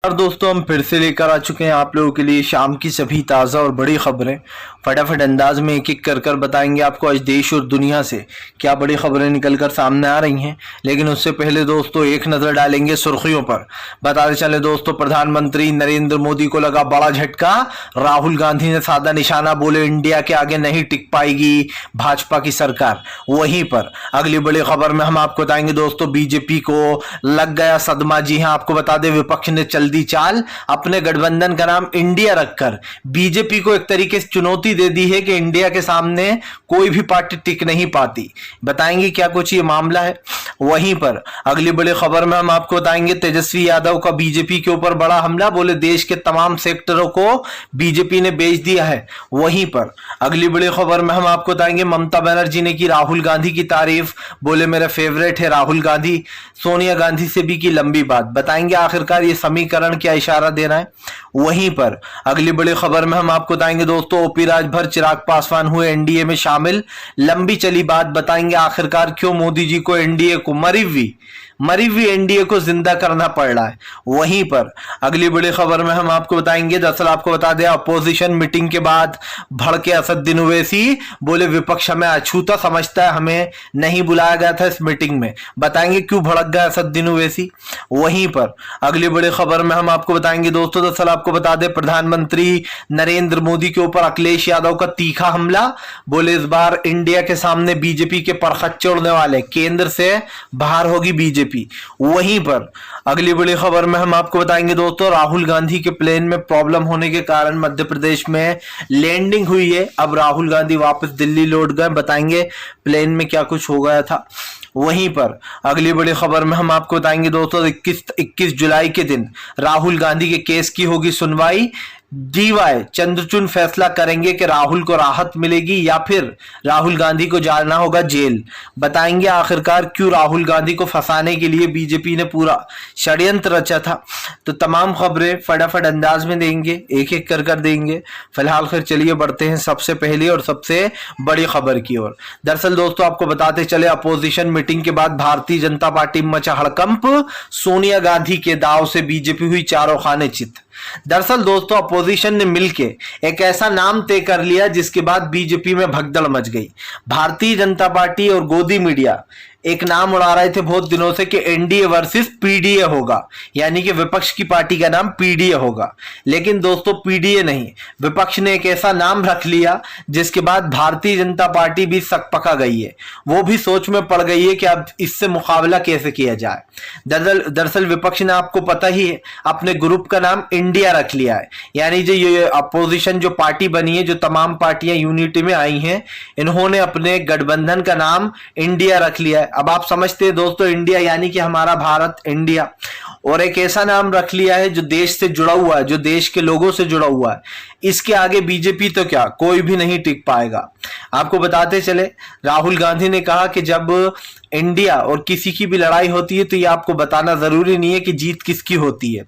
और दोस्तों हम फिर से लेकर आ चुके हैं आप लोगों के लिए शाम की सभी ताज़ा और बड़ी खबरें। फटाफट अंदाज में एक एक कर बताएंगे आपको आज देश और दुनिया से क्या बड़ी खबरें निकलकर सामने आ रही हैं। लेकिन उससे पहले दोस्तों एक नज़र डालेंगे सुर्खियों पर। बताते चले दोस्तों, प्रधानमंत्री नरेंद्र मोदी को लगा बड़ा झटका। राहुल गांधी ने साधा निशाना, बोले इंडिया के आगे नहीं टिक पाएगी भाजपा की सरकार। वहीं पर अगली बड़ी खबर में हम आपको बताएंगे दोस्तों, बीजेपी को लग गया सदमा। जी हां, आपको बता दें विपक्ष ने चल दी चाल, अपने गठबंधन का नाम इंडिया रखकर बीजेपी को एक तरीके से चुनौती दे दी है कि इंडिया के सामने कोई भी पार्टी टिक नहीं पाती। बताएंगे क्या कुछ ये मामला है। वहीं पर अगली बड़ी खबर में हम आपको बताएंगे तेजस्वी यादव का बीजेपी के ऊपर बड़ा हमला, बोले देश के तमाम सेक्टरों को बीजेपी ने बेच दिया है। वहीं पर अगली बड़ी खबर में हम आपको बताएंगे ममता बनर्जी ने की राहुल गांधी की तारीफ, बोले मेरा फेवरेट है राहुल गांधी। सोनिया गांधी से भी की लंबी बात। बताएंगे आखिरकार ये समीकरण क्या इशारा दे रहा है। वहीं पर अगली बड़ी खबर में हम आपको बताएंगे दोस्तों, ओपी राजभर चिराग पासवान हुए एनडीए में शामिल। लंबी चली बात, बताएंगे आखिरकार क्यों मोदी जी को एनडीए को मरी हुई एनडीए को जिंदा करना पड़ रहा है। वहीं पर अगली बड़ी खबर में हम आपको बताएंगे, दरअसल आपको बता दें अपोजिशन मीटिंग के बाद भड़के असदुद्दीन ओवैसी, बोले विपक्ष हमें अछूता समझता है, हमें नहीं बुलाया गया था इस मीटिंग में। बताएंगे क्यों भड़क गया असदुद्दीन ओवैसी। वहीं पर अगली बड़ी खबर में हम आपको बताएंगे दोस्तों, दरअसल आपको बता दें प्रधानमंत्री नरेंद्र मोदी के ऊपर अखिलेश यादव का तीखा हमला, बोले इस बार इंडिया के सामने बीजेपी के परखच्चे उड़ने वाले, केंद्र से बाहर होगी बीजेपी। वहीं पर अगली बड़ी खबर में हम आपको बताएंगे दोस्तों, राहुल गांधी के प्लेन में प्रॉब्लम होने के कारण मध्य प्रदेश में लैंडिंग हुई है। अब राहुल गांधी वापस दिल्ली लौट गए। बताएंगे प्लेन में क्या कुछ हो गया था। वहीं पर अगली बड़ी खबर में हम आपको बताएंगे दोस्तों, 21 जुलाई के दिन राहुल गांधी के केस की होगी सुनवाई। डीवाई चंद्रचूड़ फैसला करेंगे कि राहुल को राहत मिलेगी या फिर राहुल गांधी को जाना होगा जेल। बताएंगे आखिरकार क्यों राहुल गांधी को फंसाने के लिए बीजेपी ने पूरा षड्यंत्र रचा था। तो तमाम खबरें फटाफट अंदाज में देंगे, एक एक कर देंगे। फिलहाल फिर चलिए बढ़ते हैं सबसे पहली और सबसे बड़ी खबर की ओर। दरअसल दोस्तों आपको बताते चले, अपोजिशन मीटिंग के बाद भारतीय जनता पार्टी में मचा हड़कंप। सोनिया गांधी के दाव से बीजेपी हुई चारों खाने चित। दरअसल दोस्तों अपोजिशन ने मिलके एक ऐसा नाम तय कर लिया जिसके बाद बीजेपी में भगदड़ मच गई। भारतीय जनता पार्टी और गोदी मीडिया एक नाम उड़ा रहे थे बहुत दिनों से कि एनडीए वर्सेस पीडीए होगा, यानी कि विपक्ष की पार्टी का नाम पीडीए होगा। लेकिन दोस्तों पीडीए नहीं, विपक्ष ने एक ऐसा नाम रख लिया जिसके बाद भारतीय जनता पार्टी भी सकपका गई है। वो भी सोच में पड़ गई है कि अब इससे मुकाबला कैसे किया जाए। दरअसल विपक्ष ने, आपको पता ही है, अपने ग्रुप का नाम इंडिया रख लिया है। यानी जो ये अपोजिशन जो पार्टी बनी है, जो तमाम पार्टियां यूनिटी में आई हैं, इन्होंने अपने गठबंधन का नाम इंडिया रख लिया है। अब आप समझते हैं दोस्तों, इंडिया यानी कि हमारा भारत, इंडिया, और एक ऐसा नाम रख लिया है जो देश से जुड़ा हुआ है, जो देश के लोगों से जुड़ा हुआ है। इसके आगे बीजेपी तो क्या कोई भी नहीं टिक पाएगा। आपको बताते चले, राहुल गांधी ने कहा कि जब इंडिया और किसी की भी लड़ाई होती है तो ये आपको बताना जरूरी नहीं है कि जीत किसकी होती है।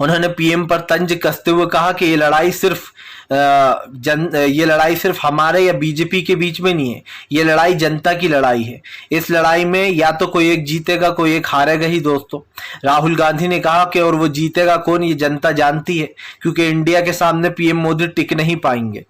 उन्होंने पीएम पर तंज कसते हुए कहा कि ये लड़ाई सिर्फ हमारे या बीजेपी के बीच में नहीं है, ये लड़ाई जनता की लड़ाई है। इस लड़ाई में या तो कोई एक जीतेगा, कोई एक हारेगा ही दोस्तों। राहुल गांधी ने कहा कि और वो जीतेगा कौन ये जनता जानती है, क्योंकि इंडिया के सामने पीएम मोदी टिक नहीं पाएंगे।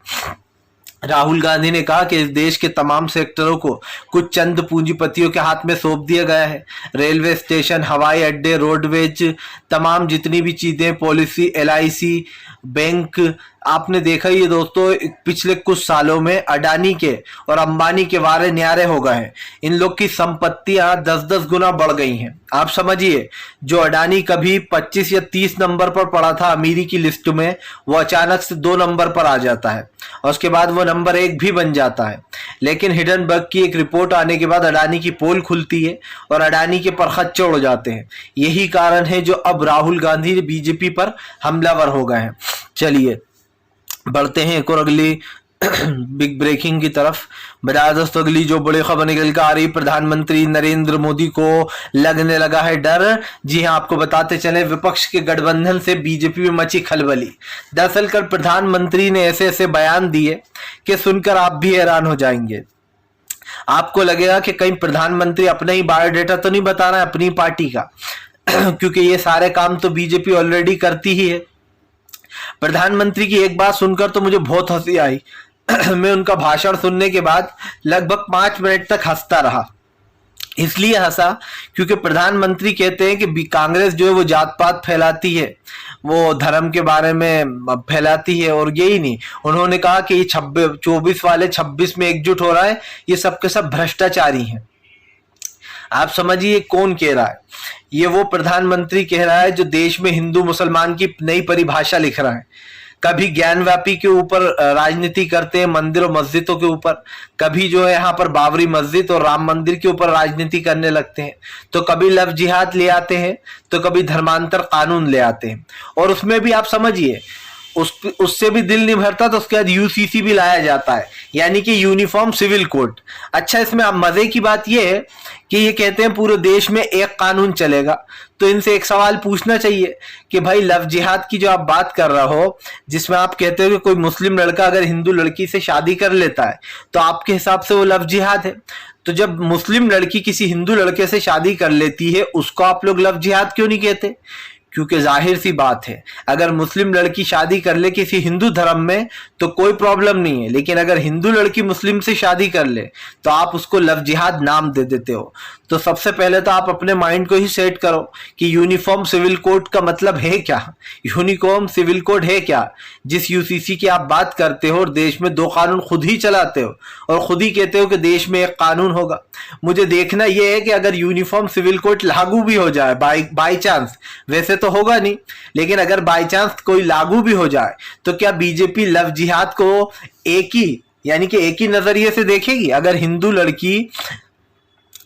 राहुल गांधी ने कहा कि इस देश के तमाम सेक्टरों को कुछ चंद पूंजीपतियों के हाथ में सौंप दिया गया है। रेलवे स्टेशन, हवाई अड्डे, रोडवेज, तमाम जितनी भी चीजें, पॉलिसी, एलआईसी, बैंक, आपने देखा ही है दोस्तों पिछले कुछ सालों में अडानी के और अंबानी के वारे न्यारे हो गए हैं। इन लोग की संपत्तियां 10-10 गुना बढ़ गई हैं। आप समझिए, जो अडानी कभी 25 या 30 नंबर पर पड़ा था अमीरी की लिस्ट में, वो अचानक से 2 नंबर पर आ जाता है और उसके बाद वो नंबर 1 भी बन जाता है। लेकिन हिडनबर्ग की एक रिपोर्ट आने के बाद अडानी की पोल खुलती है और अडानी के परखच्चे उड़ जाते हैं। यही कारण है जो अब राहुल गांधी बीजेपी पर हमलावर हो गए हैं। चलिए बढ़ते हैं एक और अगली बिग ब्रेकिंग की तरफ। बता दोस्तों अगली जो बड़ी खबर निकल कर आ रही, प्रधानमंत्री नरेंद्र मोदी को लगने लगा है डर। जी हां, आपको बताते चले, विपक्ष के गठबंधन से बीजेपी में मची खलबली। दरअसल कल प्रधानमंत्री ने ऐसे ऐसे बयान दिए कि सुनकर आप भी हैरान हो जाएंगे। आपको लगेगा कि कहीं प्रधानमंत्री अपना ही बायोडेटा तो नहीं बता रहा है अपनी पार्टी का। क्योंकि ये सारे काम तो बीजेपी ऑलरेडी करती ही है। प्रधानमंत्री की एक बात सुनकर तो मुझे बहुत हंसी आई। मैं उनका भाषण सुनने के बाद लगभग 5 मिनट तक हंसता रहा। इसलिए हंसा क्योंकि प्रधानमंत्री कहते हैं कि कांग्रेस जो है वो जात पात फैलाती है, वो धर्म के बारे में फैलाती है, और यही नहीं, उन्होंने कहा कि ये 24 वाले 26 में एकजुट हो रहा है, ये सब के सब भ्रष्टाचारी हैं। आप समझिए कौन कह रहा है? ये वो प्रधानमंत्री कह रहा है जो देश में हिंदू मुसलमान की नई परिभाषा लिख रहा है। कभी ज्ञानव्यापी के ऊपर राजनीति करते हैं, मंदिर और मस्जिदों के ऊपर, कभी जो है यहाँ पर बाबरी मस्जिद और राम मंदिर के ऊपर राजनीति करने लगते हैं, तो कभी लव जिहाद ले आते हैं, तो कभी धर्मांतर कानून ले आते हैं। और उसमें भी आप समझिए उससे भी दिल नहीं भरता तो उसके बाद यूसीसी भी लाया जाता है, यानी कि यूनिफॉर्म सिविल कोड। अच्छा, इसमें अब मजे की बात यह है कि ये कहते हैं पूरे देश में एक कानून चलेगा। तो इनसे एक सवाल पूछना चाहिए कि भाई लव जिहाद की जो आप बात कर रहे हो, जिसमें आप कहते हो कि कोई मुस्लिम लड़का अगर हिंदू लड़की से शादी कर लेता है तो आपके हिसाब से वो लव जिहाद है। तो जब मुस्लिम लड़की किसी हिंदू लड़के से शादी कर लेती है उसको आप लोग लव जिहाद क्यों नहीं कहते? क्योंकि जाहिर सी बात है, अगर मुस्लिम लड़की शादी कर ले किसी हिंदू धर्म में तो कोई प्रॉब्लम नहीं है, लेकिन अगर हिंदू लड़की मुस्लिम से शादी कर ले तो आप उसको लव जिहाद नाम दे देते हो। तो सबसे पहले तो आप अपने माइंड को ही सेट करो कि यूनिफॉर्म सिविल कोड का मतलब है क्या। यूनिफॉर्म सिविल कोड है क्या? जिस यूसीसी की आप बात करते हो और देश में 2 कानून खुद ही चलाते हो और खुद ही कहते हो कि देश में एक कानून होगा। मुझे देखना यह है कि अगर यूनिफॉर्म सिविल कोड लागू भी हो जाए बाई चांस, वैसे तो होगा नहीं, लेकिन अगर बाई चांस कोई लागू भी हो जाए तो क्या बीजेपी लव जिहाद को एक ही, यानी कि एक ही नजरिए से देखेगी? अगर हिंदू लड़की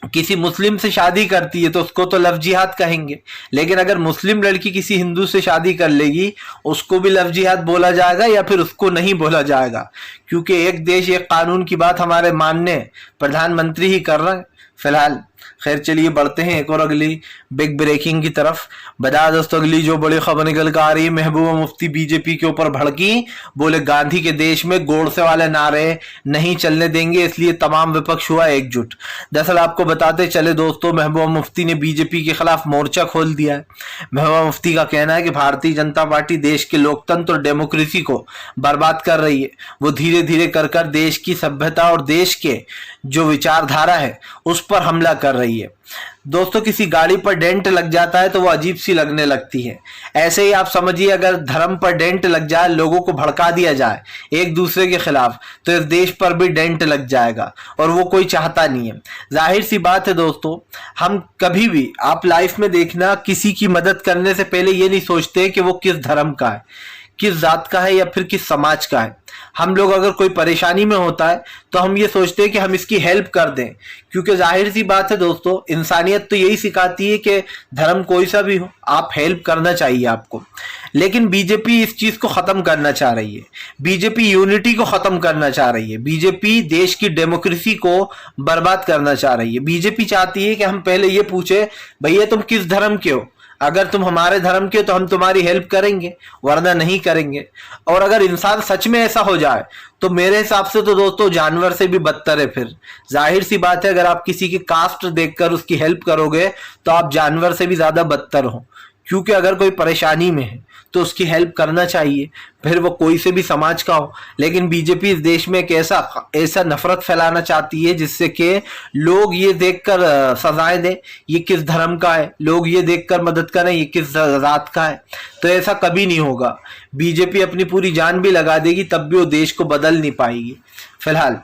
किसी मुस्लिम से शादी करती है तो उसको तो लव जिहाद कहेंगे, लेकिन अगर मुस्लिम लड़की किसी हिंदू से शादी कर लेगी उसको भी लव जिहाद बोला जाएगा या फिर उसको नहीं बोला जाएगा? क्योंकि एक देश एक कानून की बात हमारे मानने प्रधानमंत्री ही कर रहे हैं फिलहाल। खैर चलिए बढ़ते हैं एक और अगली बिग ब्रेकिंग की तरफ। बता दोस्तों अगली जो बड़ी खबर निकल कर आ रही है, महबूबा मुफ्ती बीजेपी के ऊपर भड़की, बोले गांधी के देश में गोडसे वाले नारे नहीं चलने देंगे, इसलिए तमाम विपक्ष हुआ एकजुट। दरअसल आपको बताते चले दोस्तों, महबूबा मुफ्ती ने बीजेपी के खिलाफ मोर्चा खोल दिया है। महबूबा मुफ्ती का कहना है कि भारतीय जनता पार्टी देश के लोकतंत्र और डेमोक्रेसी को बर्बाद कर रही है। वो धीरे धीरे कर देश की सभ्यता और देश के जो विचारधारा है उस पर हमला कर रही है। दोस्तों किसी गाड़ी पर डेंट लग जाता है तो वो अजीब सी लगने लगती है, ऐसे ही आप समझिए अगर धर्म पर डेंट लग जाए, लोगों को भड़का दिया जाए एक दूसरे के खिलाफ, तो इस देश पर भी डेंट लग जाएगा और वो कोई चाहता नहीं है। जाहिर सी बात है दोस्तों, हम कभी भी आप लाइफ में देखना किसी की मदद करने से पहले ये नहीं सोचते कि वो किस धर्म का है, किस जात का है या फिर किस समाज का है। हम लोग अगर कोई परेशानी में होता है तो हम ये सोचते हैं कि हम इसकी हेल्प कर दें, क्योंकि जाहिर सी बात है दोस्तों, इंसानियत तो यही सिखाती है कि धर्म कोई सा भी हो आप हेल्प करना चाहिए आपको। लेकिन बीजेपी इस चीज को खत्म करना चाह रही है, बीजेपी यूनिटी को खत्म करना चाह रही है, बीजेपी देश की डेमोक्रेसी को बर्बाद करना चाह रही है। बीजेपी चाहती है कि हम पहले ये पूछे भैया तुम किस धर्म के हो, अगर तुम हमारे धर्म के तो हम तुम्हारी हेल्प करेंगे वरना नहीं करेंगे। और अगर इंसान सच में ऐसा हो जाए तो मेरे हिसाब से तो दोस्तों जानवर से भी बदतर है। फिर जाहिर सी बात है, अगर आप किसी की कास्ट देखकर उसकी हेल्प करोगे तो आप जानवर से भी ज्यादा बदतर हो, क्योंकि अगर कोई परेशानी में है तो उसकी हेल्प करना चाहिए, फिर वो कोई से भी समाज का हो। लेकिन बीजेपी इस देश में एक ऐसा नफरत फैलाना चाहती है जिससे कि लोग ये देखकर सजाएं दें ये किस धर्म का है, लोग ये देखकर मदद करें ये किस जात का है। तो ऐसा कभी नहीं होगा। बीजेपी अपनी पूरी जान भी लगा देगी तब भी वो देश को बदल नहीं पाएगी। फिलहाल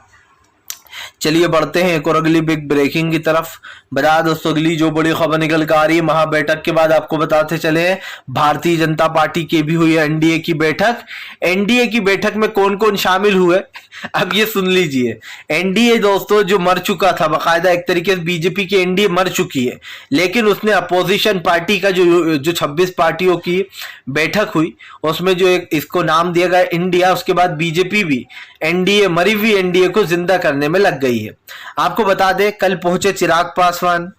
चलिए बढ़ते हैं एक और अगली बिग ब्रेकिंग की तरफ। बता दोस्तों अगली जो बड़ी खबर निकल कर आ रही है, महाबैठक के बाद आपको बताते चले भारतीय जनता पार्टी की भी हुई है एनडीए की बैठक। एनडीए की बैठक में कौन कौन शामिल हुए अब ये सुन लीजिए। एनडीए दोस्तों जो मर चुका था, बाकायदा एक तरीके से बीजेपी की एनडीए मर चुकी है, लेकिन उसने अपोजिशन पार्टी का जो 26 पार्टियों की बैठक हुई उसमें जो एक इसको नाम दिया गया इंडिया, उसके बाद बीजेपी भी एनडीए मरी हुई एनडीए को जिंदा करने में लग गई है। आपको बता दें कल पहुंचे चिराग पासवान,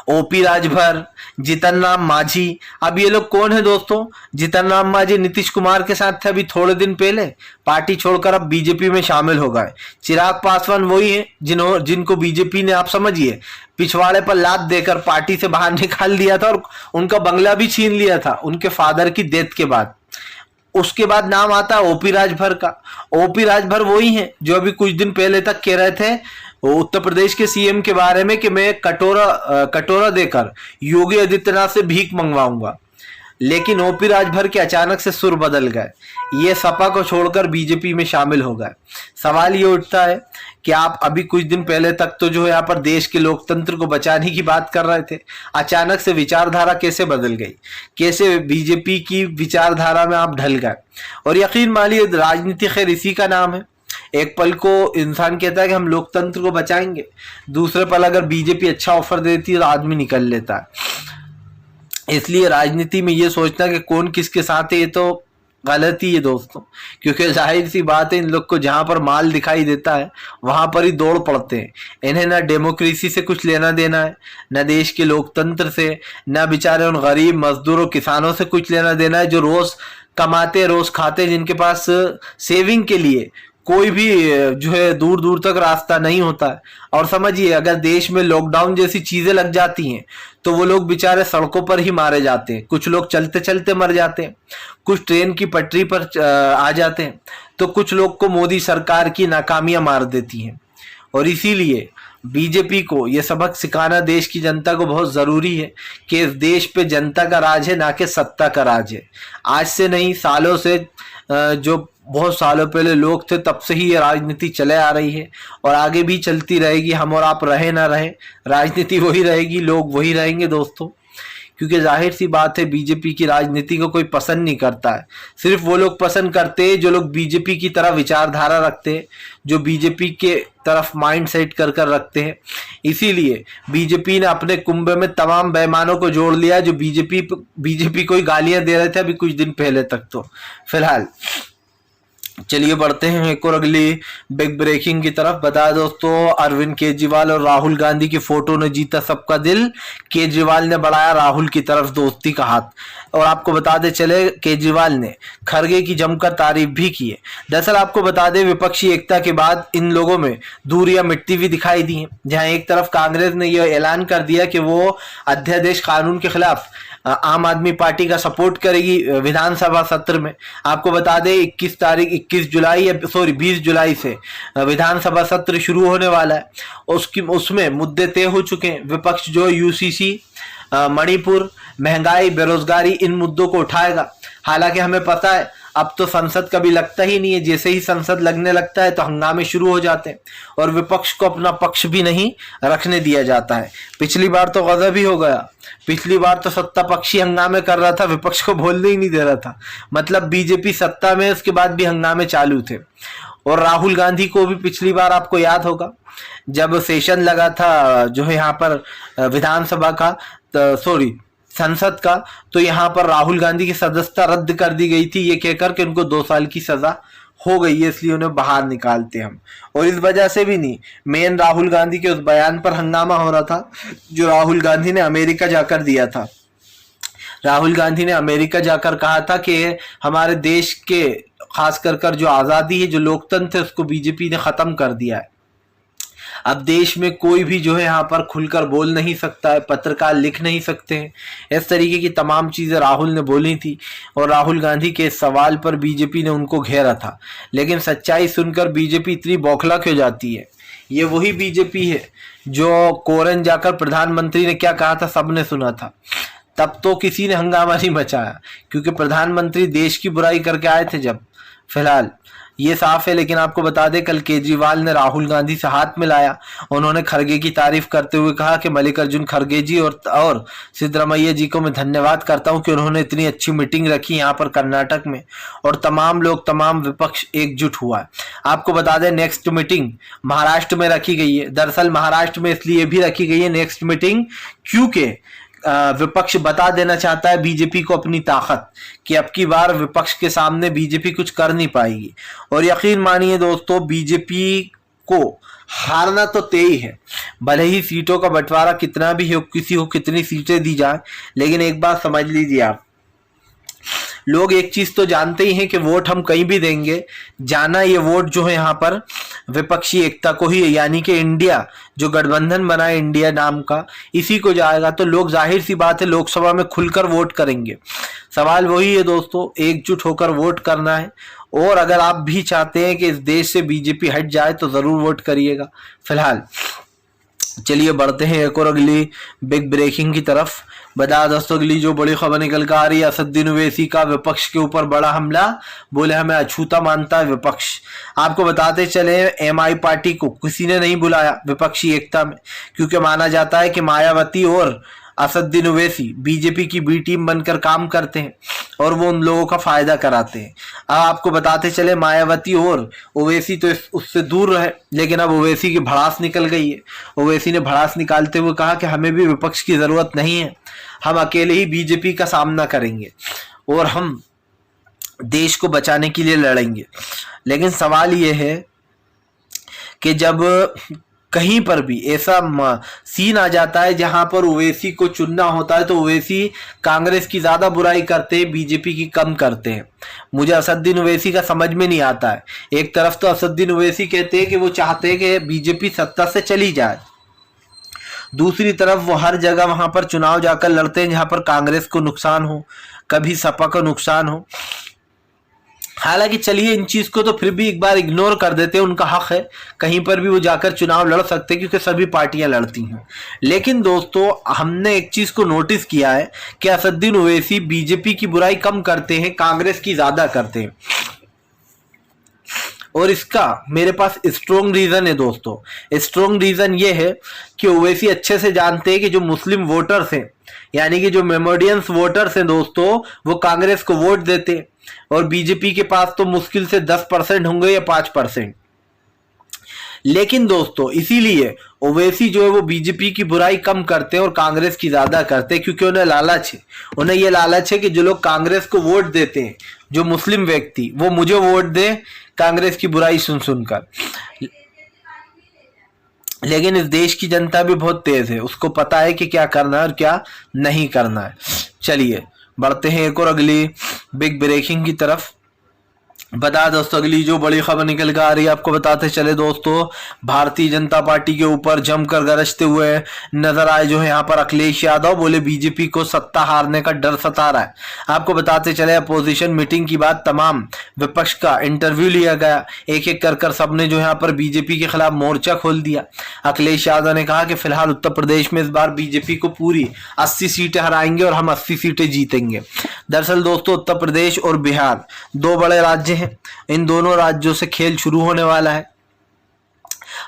ओपी राजभर, जीतन राम मांझी। अब ये लोग कौन है दोस्तों? जीतन राम मांझी नीतीश कुमार के साथ थे अभी थोड़े दिन पहले, पार्टी छोड़कर अब बीजेपी में शामिल हो गए। चिराग पासवान वही है जिनको बीजेपी ने, आप समझिए, पिछवाड़े पर लात देकर पार्टी से बाहर निकाल दिया था और उनका बंगला भी छीन लिया था उनके फादर की डेथ के बाद। उसके बाद नाम आता है ओपी राजभर का। ओपी राजभर वही हैं जो अभी कुछ दिन पहले तक कह रहे थे उत्तर प्रदेश के सीएम के बारे में कि मैं कटोरा देकर योगी आदित्यनाथ से भीख मंगवाऊंगा। लेकिन ओपी राजभर के अचानक से सुर बदल गए, ये सपा को छोड़कर बीजेपी में शामिल हो गए। सवाल ये उठता है कि आप अभी कुछ दिन पहले तक तो जो है यहाँ पर देश के लोकतंत्र को बचाने की बात कर रहे थे, अचानक से विचारधारा कैसे बदल गई, कैसे बीजेपी की विचारधारा में आप ढल गए। और यकीन मानिए राजनीति खैर इसी का नाम है। एक पल को इंसान कहता है कि हम लोकतंत्र को बचाएंगे, दूसरे पल अगर बीजेपी अच्छा ऑफर देती है तो आदमी निकल लेता है। इसलिए राजनीति में ये सोचना कि कौन किसके साथ है ये तो गलत ही है दोस्तों, क्योंकि जाहिर सी बात है इन लोग को जहां पर माल दिखाई देता है वहां पर ही दौड़ पड़ते हैं। इन्हें ना डेमोक्रेसी से कुछ लेना देना है, न देश के लोकतंत्र से, न बेचारे उन गरीब मजदूरों किसानों से कुछ लेना देना है जो रोज कमाते रोज खाते, जिनके पास सेविंग के लिए कोई भी जो है दूर दूर तक रास्ता नहीं होता है। और समझिए अगर देश में लॉकडाउन जैसी चीजें लग जाती हैं तो वो लोग बेचारे सड़कों पर ही मारे जाते हैं, कुछ लोग चलते चलते मर जाते हैं, कुछ ट्रेन की पटरी पर आ जाते हैं, तो कुछ लोग को मोदी सरकार की नाकामियां मार देती हैं। और इसीलिए बीजेपी को यह सबक सिखाना देश की जनता को बहुत जरूरी है कि इस देश पे जनता का राज है, ना कि सत्ता का राज है। आज से नहीं, सालों से, जो बहुत सालों पहले लोग थे तब से ही ये राजनीति चले आ रही है और आगे भी चलती रहेगी। हम और आप रहे ना रहे, राजनीति वही रहेगी, लोग वही रहेंगे दोस्तों। क्योंकि जाहिर सी बात है बीजेपी की राजनीति को कोई पसंद नहीं करता है, सिर्फ वो लोग पसंद करते हैं जो लोग बीजेपी की तरह विचारधारा रखते हैं, जो बीजेपी के तरफ माइंड सेट कर कर रखते हैं। इसीलिए बीजेपी ने अपने कुंभे में तमाम बेईमानों को जोड़ लिया जो बीजेपी को ही गालियां दे रहे थे अभी कुछ दिन पहले तक। तो फिलहाल चलिए बढ़ते हैं एक और अगली बिग ब्रेकिंग की तरफ। बता दोस्तों, अरविंद केजरीवाल और राहुल गांधी की फोटो ने जीता सबका दिल, केजरीवाल ने बढ़ाया राहुल की तरफ दोस्ती का हाथ। और आपको बता दे चले केजरीवाल ने खरगे की जमकर तारीफ भी की है। दरअसल आपको बता दें विपक्षी एकता के बाद इन लोगों में दूरियां मिटती हुई दिखाई दी हैं। जहां एक तरफ कांग्रेस ने यह ऐलान कर दिया कि वो अध्यादेश कानून के खिलाफ आम आदमी पार्टी का सपोर्ट करेगी विधानसभा सत्र में। आपको बता दें 20 जुलाई से विधानसभा सत्र शुरू होने वाला है। उसमें मुद्दे तय हो चुके हैं। विपक्ष जो यूसीसी, मणिपुर, महंगाई, बेरोजगारी, इन मुद्दों को उठाएगा। हालांकि हमें पता है अब तो संसद कभी लगता ही नहीं है, जैसे ही संसद लगने लगता है तो हंगामे शुरू हो जाते हैं और विपक्ष को अपना पक्ष भी नहीं रखने दिया जाता है। पिछली बार तो गजब ही हो गया, पिछली बार तो सत्ता पक्षी हंगामे कर रहा था, विपक्ष को बोलने ही नहीं दे रहा था। मतलब बीजेपी सत्ता में, उसके बाद भी हंगामे चालू थे। और राहुल गांधी को भी पिछली बार आपको याद होगा जब सेशन लगा था जो है यहाँ पर विधानसभा का, संसद का, तो यहाँ पर राहुल गांधी की सदस्यता रद्द कर दी गई थी ये कहकर कि उनको 2 साल की सजा हो गई है, इसलिए उन्हें बाहर निकालते हम। और इस वजह से भी नहीं, मेन राहुल गांधी के उस बयान पर हंगामा हो रहा था जो राहुल गांधी ने अमेरिका जाकर दिया था। राहुल गांधी ने अमेरिका जाकर कहा था कि हमारे देश के खास कर जो आज़ादी है, जो लोकतंत्र है, उसको बीजेपी ने ख़त्म कर दिया है। अब देश में कोई भी जो है यहाँ पर खुलकर बोल नहीं सकता है, पत्रकार लिख नहीं सकते हैं। इस तरीके की तमाम चीज़ें राहुल ने बोली थी और राहुल गांधी के सवाल पर बीजेपी ने उनको घेरा था। लेकिन सच्चाई सुनकर बीजेपी इतनी बौखला क्यों जाती है? ये वही बीजेपी है जो कोरन जाकर प्रधानमंत्री ने क्या कहा था सबने सुना था, तब तो किसी ने हंगामा नहीं मचाया क्योंकि प्रधानमंत्री देश की बुराई करके आए थे जब। फिलहाल ये साफ है। लेकिन आपको बता दें कल केजरीवाल ने राहुल गांधी से हाथ मिलाया। उन्होंने खरगे की तारीफ करते हुए कहा कि मल्लिकार्जुन खरगे जी और सिद्धरामैया जी को मैं धन्यवाद करता हूं कि उन्होंने इतनी अच्छी मीटिंग रखी यहाँ पर कर्नाटक में और तमाम लोग, तमाम विपक्ष एकजुट हुआ है। आपको बता दें नेक्स्ट मीटिंग महाराष्ट्र में रखी गई है। दरअसल महाराष्ट्र में इसलिए भी रखी गई है नेक्स्ट मीटिंग क्योंकि विपक्ष बता देना चाहता है बीजेपी को अपनी ताकत कि अब की बार विपक्ष के सामने बीजेपी कुछ कर नहीं पाएगी। और यकीन मानिए दोस्तों, बीजेपी को हारना तो तय ही है। भले ही सीटों का बंटवारा कितना भी हो, किसी को कितनी सीटें दी जाए, लेकिन एक बात समझ लीजिए आप, लोग एक चीज तो जानते ही हैं कि वोट हम कहीं भी देंगे, जाना ये वोट जो है यहाँ पर विपक्षी एकता को ही है, यानी कि इंडिया जो गठबंधन बना है इंडिया नाम का, इसी को जाएगा। तो लोग जाहिर सी बात है लोकसभा में खुलकर वोट करेंगे। सवाल वही है दोस्तों, एकजुट होकर वोट करना है। और अगर आप भी चाहते हैं कि इस देश से बीजेपी हट जाए तो जरूर वोट करिएगा। फिलहाल चलिए बढ़ते हैं एक और अगली बिग ब्रेकिंग की तरफ। बता दोस्तों अगली जो बड़ी खबर निकल कर आ रही है, असदुद्दीन ओवैसी का विपक्ष के ऊपर बड़ा हमला, बोले हमें अछूता मानता है विपक्ष। आपको बताते चले एमआई पार्टी को किसी ने नहीं बुलाया विपक्षी एकता में, क्योंकि माना जाता है कि मायावती और असदुद्दीन ओवैसी बीजेपी की बी टीम बनकर काम करते हैं और वो उन लोगों का फायदा कराते हैं। अब आपको बताते चले मायावती और ओवैसी तो उससे दूर रहे, लेकिन अब ओवैसी की भड़ास निकल गई है। ओवैसी ने भड़ास निकालते हुए कहा कि हमें भी विपक्ष की जरूरत नहीं है, हम अकेले ही बीजेपी का सामना करेंगे और हम देश को बचाने के लिए लड़ेंगे। लेकिन सवाल ये है कि जब कहीं पर भी ऐसा सीन आ जाता है जहां पर ओवैसी को चुनना होता है तो ओवैसी कांग्रेस की ज्यादा बुराई करते हैं, बीजेपी की कम करते हैं। मुझे असदुद्दीन ओवैसी का समझ में नहीं आता है। एक तरफ तो असदुद्दीन ओवैसी कहते हैं कि वो चाहते हैं कि बीजेपी सत्ता से चली जाए, दूसरी तरफ वो हर जगह वहां पर चुनाव जाकर लड़ते हैं जहां पर कांग्रेस को नुकसान हो, कभी सपा को नुकसान हो। हालांकि चलिए इन चीज को तो फिर भी एक बार इग्नोर कर देते हैं, उनका हक है, कहीं पर भी वो जाकर चुनाव लड़ सकते हैं क्योंकि सभी पार्टियां लड़ती हैं। लेकिन दोस्तों हमने एक चीज को नोटिस किया है कि असदुद्दीन ओवैसी बीजेपी की बुराई कम करते हैं, कांग्रेस की ज्यादा करते हैं। और इसका मेरे पास स्ट्रॉन्ग रीजन है दोस्तों। स्ट्रॉन्ग रीजन ये है कि ओवैसी अच्छे से जानते हैं कि जो मुस्लिम वोटर्स हैं, यानी कि जो मेमोरियंस वोटर्स हैं दोस्तों, वो कांग्रेस को वोट देते हैं और बीजेपी के पास तो मुश्किल से 10% होंगे या 5%। लेकिन दोस्तों इसीलिए ओवैसी जो है वो बीजेपी की बुराई कम करते हैं और कांग्रेस की ज्यादा करते हैं, क्योंकि उन्हें लालच है। उन्हें ये लालच है कि जो लोग कांग्रेस को वोट देते हैं, जो मुस्लिम व्यक्ति, वो मुझे वोट दे कांग्रेस की बुराई सुन सुनकर। लेकिन इस देश की जनता भी बहुत तेज है, उसको पता है कि क्या करना है और क्या नहीं करना है। चलिए बढ़ते हैं एक और अगली बिग ब्रेकिंग की तरफ। बता दोस्तों अगली जो बड़ी खबर निकल कर आ रही है, आपको बताते चले दोस्तों, भारतीय जनता पार्टी के ऊपर जमकर गरजते हुए नजर आए जो है यहाँ पर अखिलेश यादव। बोले बीजेपी को सत्ता हारने का डर सता रहा है। आपको बताते चले अपोजिशन मीटिंग की बात, तमाम विपक्ष का इंटरव्यू लिया गया, एक एक कर सबने जो यहाँ पर बीजेपी के खिलाफ मोर्चा खोल दिया। अखिलेश यादव ने कहा कि फिलहाल उत्तर प्रदेश में इस बार बीजेपी को पूरी 80 सीटें हराएंगे और हम 80 सीटें जीतेंगे। दरअसल दोस्तों उत्तर प्रदेश और बिहार दो बड़े राज्य हैं, इन दोनों राज्यों से खेल शुरू होने वाला है।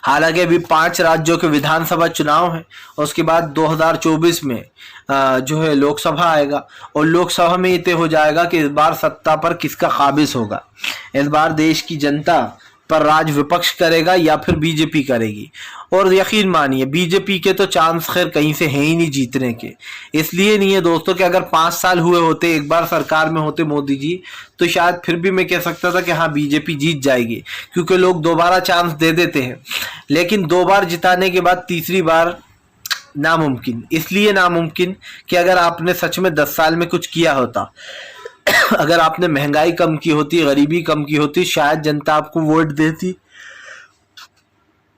हालांकि अभी 5 राज्यों के विधानसभा चुनाव है और उसके बाद 2024 में जो है लोकसभा आएगा और लोकसभा में ये तय हो जाएगा कि इस बार सत्ता पर किसका काबिज होगा। इस बार देश की जनता पर राज विपक्ष करेगा या फिर बीजेपी करेगी। और यकीन मानिए बीजेपी के तो चांस खैर कहीं से है ही नहीं जीतने के। इसलिए नहीं है दोस्तों कि अगर 5 साल हुए होते, एक बार सरकार में होते मोदी जी, तो शायद फिर भी मैं कह सकता था कि हाँ बीजेपी जीत जाएगी, क्योंकि लोग दोबारा चांस दे देते हैं। लेकिन 2 बार जिताने के बाद तीसरी बार नामुमकिन। इसलिए नामुमकिन कि अगर आपने सच में 10 साल में कुछ किया होता, अगर आपने महंगाई कम की होती, गरीबी कम की होती, शायद जनता आपको वोट देती।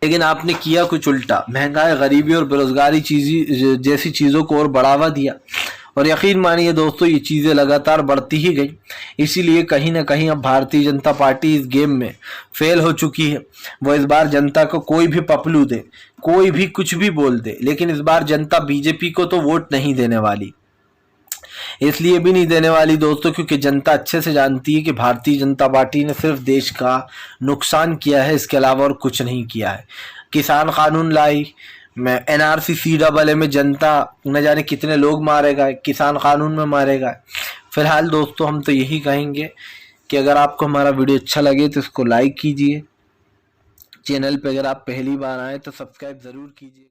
लेकिन आपने किया कुछ उल्टा, महंगाई, गरीबी और बेरोजगारी जैसी चीज़ों को और बढ़ावा दिया। और यकीन मानिए दोस्तों ये चीज़ें लगातार बढ़ती ही गई। इसीलिए कहीं ना कहीं अब भारतीय जनता पार्टी इस गेम में फेल हो चुकी है। वो इस बार जनता को कोई भी पपलू दे, कोई भी कुछ भी बोल दे, लेकिन इस बार जनता बीजेपी को तो वोट नहीं देने वाली। इसलिए भी नहीं देने वाली दोस्तों क्योंकि जनता अच्छे से जानती है कि भारतीय जनता पार्टी ने सिर्फ देश का नुकसान किया है, इसके अलावा और कुछ नहीं किया है। किसान कानून लाई, मैं NRC CAA में जनता न जाने कितने लोग मारे गए, किसान कानून में मारे गए। फिलहाल दोस्तों हम तो यही कहेंगे कि अगर आपको हमारा वीडियो अच्छा लगे तो इसको लाइक कीजिए, चैनल पे अगर आप पहली बार आए तो सब्सक्राइब ज़रूर कीजिए।